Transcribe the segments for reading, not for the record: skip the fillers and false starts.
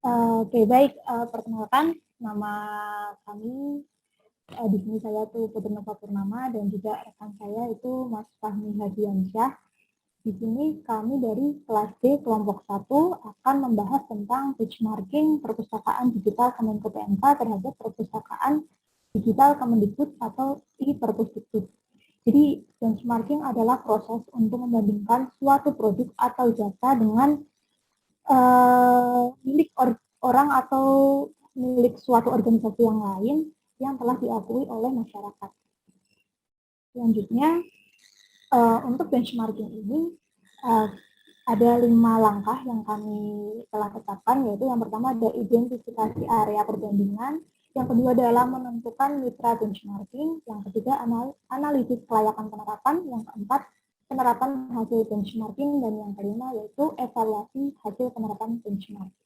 Oke, baik. Perkenalkan, nama kami di sini saya tuh Putri Nova Purnama dan juga rekan saya itu Mas Fahmi Hadiansyah. Di sini kami dari kelas D kelompok 1 akan membahas tentang benchmarking perpustakaan digital Kemenko PMK terhadap perpustakaan digital Kemendikbud atau e-Perpusdikbud. Jadi benchmarking adalah proses untuk membandingkan suatu produk atau jasa dengan milik orang atau milik suatu organisasi yang lain yang telah diakui oleh masyarakat. Selanjutnya, untuk benchmarking ini ada 5 langkah yang kami telah tetapkan, yaitu yang pertama ada identifikasi area perbandingan, yang kedua adalah menentukan mitra benchmarking, yang ketiga analisis kelayakan penerapan, yang keempat penerapan hasil benchmarking, dan yang kelima yaitu evaluasi hasil penerapan benchmarking.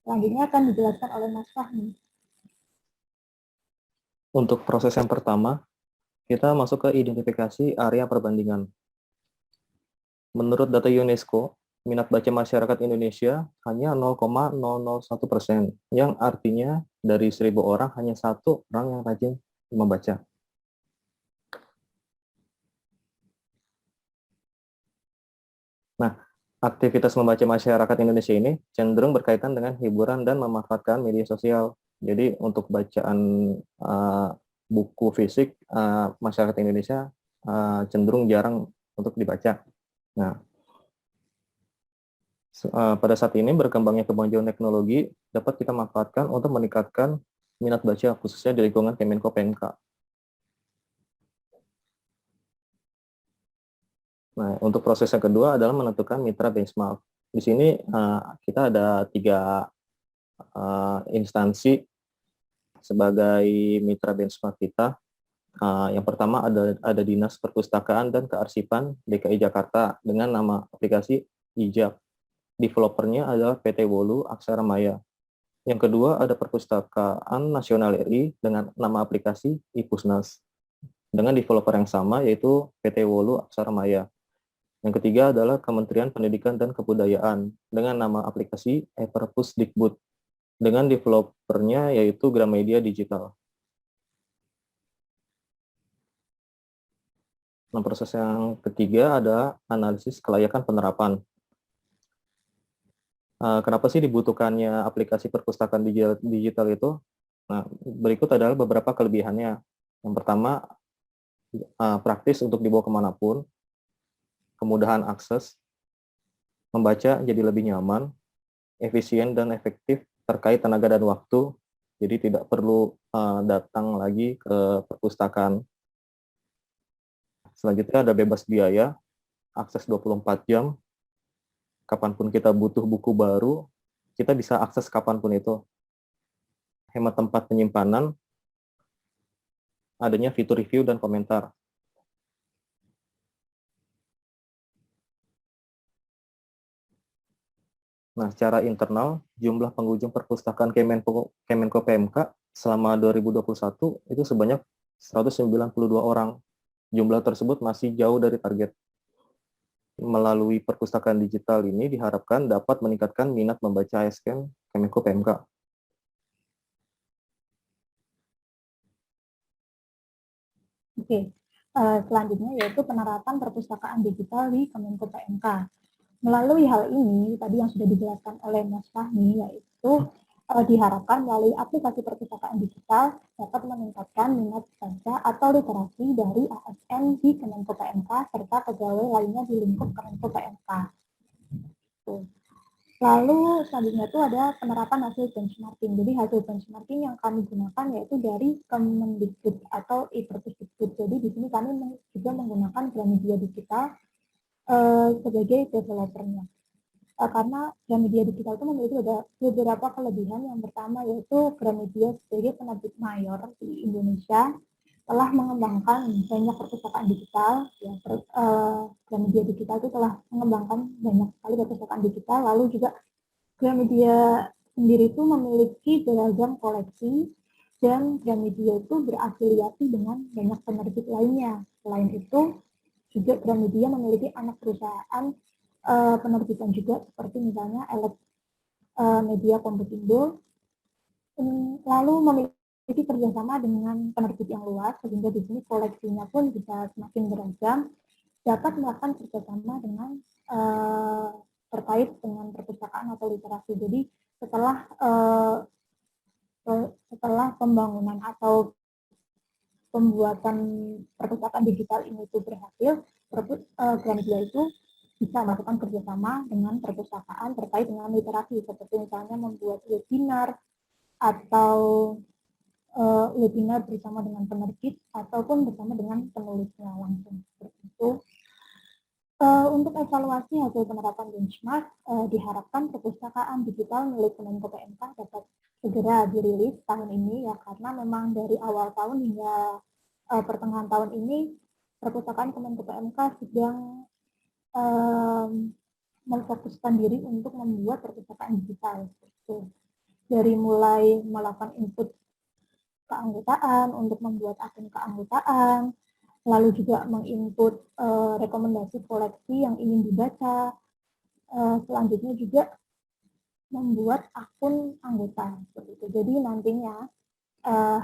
Selanjutnya akan dijelaskan oleh Mas Fahmi. Untuk proses yang pertama, kita masuk ke identifikasi area perbandingan. Menurut data UNESCO, minat baca masyarakat Indonesia hanya 0,001%, yang artinya dari 1.000 orang hanya 1 orang yang rajin membaca. Nah, aktivitas membaca masyarakat Indonesia ini cenderung berkaitan dengan hiburan dan memanfaatkan media sosial. Jadi untuk bacaan buku fisik, masyarakat Indonesia cenderung jarang untuk dibaca. Nah, pada saat ini berkembangnya kemajuan teknologi dapat kita manfaatkan untuk meningkatkan minat baca khususnya di lingkungan Kemenko PMK. Nah, untuk proses yang kedua adalah menentukan mitra benchmark. Di sini kita ada 3 instansi sebagai mitra benchmark kita. Yang pertama ada Dinas Perpustakaan dan Kearsipan DKI Jakarta dengan nama aplikasi IJAK. Developernya adalah PT Wolu Aksara Maya. Yang kedua ada Perpustakaan Nasional RI dengan nama aplikasi iPusnas dengan developer yang sama yaitu PT Wolu Aksara Maya. Yang ketiga adalah Kementerian Pendidikan dan Kebudayaan dengan nama aplikasi e-Perpusdikbud dengan developernya yaitu Gramedia Digital. Nah, proses yang ketiga ada analisis kelayakan penerapan. Kenapa sih dibutuhkannya aplikasi perpustakaan digital itu? Nah, berikut adalah beberapa kelebihannya. Yang pertama, praktis untuk dibawa kemanapun, kemudahan akses, membaca jadi lebih nyaman, efisien dan efektif terkait tenaga dan waktu, jadi tidak perlu datang lagi ke perpustakaan. Selanjutnya ada bebas biaya, akses 24 jam, kapanpun kita butuh buku baru, kita bisa akses kapanpun itu. Hemat tempat penyimpanan, adanya fitur review dan komentar. Nah, secara internal, jumlah pengunjung perpustakaan Kemenko PMK selama 2021 itu sebanyak 192 orang. Jumlah tersebut masih jauh dari target. Melalui perpustakaan digital ini diharapkan dapat meningkatkan minat membaca ASN Kemenko PMK. Oke, selanjutnya yaitu penerapan perpustakaan digital di Kemenko PMK. Melalui hal ini, tadi yang sudah dijelaskan oleh Mas Fahmi, yaitu diharapkan melalui aplikasi perpustakaan digital dapat meningkatkan minat baca atau literasi dari ASN di Kemenko PMK serta pegawai lainnya di lingkup Kemenko PMK. Lalu selanjutnya itu ada penerapan hasil benchmarking. Jadi hasil benchmarking yang kami gunakan yaitu dari Kemendikbud atau e-Perpusdikbud. Jadi di sini kami juga menggunakan Gramedia Digital sebagai developernya. Karena Gramedia Digital itu memiliki beberapa kelebihan. Yang pertama yaitu Gramedia sebagai penerbit mayor di Indonesia telah mengembangkan banyak perpustakaan digital. Gramedia Digital itu telah mengembangkan banyak sekali perpustakaan digital. Lalu juga Gramedia sendiri itu memiliki beragam koleksi dan Gramedia itu berafiliasi dengan banyak penerbit lainnya. Selain itu, juga Gramedia memiliki anak perusahaan penerbitan juga seperti misalnya media Komputindo, lalu memiliki kerjasama dengan penerbit yang luas, sehingga di sini koleksinya pun bisa semakin beragam, dapat melakukan kerjasama dengan terkait dengan perpustakaan atau literasi. Jadi setelah pembangunan atau pembuatan perpustakaan digital ini itu berhasil, Gramedia itu bisa melakukan kerjasama dengan perpustakaan terkait dengan literasi, seperti misalnya membuat webinar atau webinar bersama dengan penerbit ataupun bersama dengan penulisnya langsung, seperti itu. Untuk evaluasi hasil penerapan benchmark, diharapkan perpustakaan digital milik Kemenko PMK dapat segera dirilis tahun ini, ya, karena memang dari awal tahun hingga pertengahan tahun ini perpustakaan Kemenko PMK sedang memfokuskan diri untuk membuat perpustakaan digital. Gitu. Dari mulai melakukan input keanggotaan untuk membuat akun keanggotaan, lalu juga menginput rekomendasi koleksi yang ingin dibaca, selanjutnya juga membuat akun anggota. Seperti itu. Jadi nantinya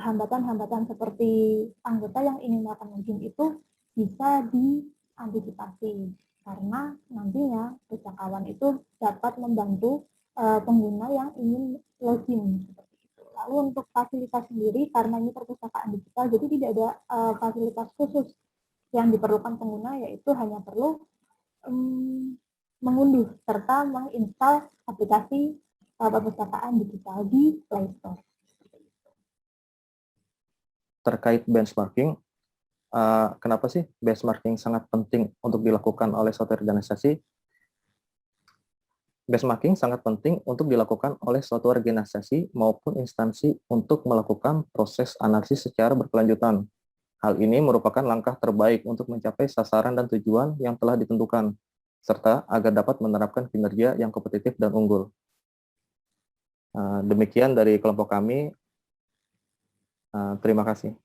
hambatan-hambatan seperti anggota yang ingin melakukan login itu bisa diantisipasi, karena nantinya pustakawan itu dapat membantu pengguna yang ingin login. Seperti itu. Lalu untuk fasilitas sendiri, karena ini perpustakaan digital, jadi tidak ada fasilitas khusus yang diperlukan pengguna, yaitu hanya perlu mengunduh serta menginstal aplikasi perpustakaan digital di Play Store. Terkait benchmarking, kenapa sih benchmarking sangat penting untuk dilakukan oleh suatu organisasi? Benchmarking sangat penting untuk dilakukan oleh suatu organisasi maupun instansi untuk melakukan proses analisis secara berkelanjutan. Hal ini merupakan langkah terbaik untuk mencapai sasaran dan tujuan yang telah ditentukan, serta agar dapat menerapkan kinerja yang kompetitif dan unggul. Demikian dari kelompok kami. Terima kasih.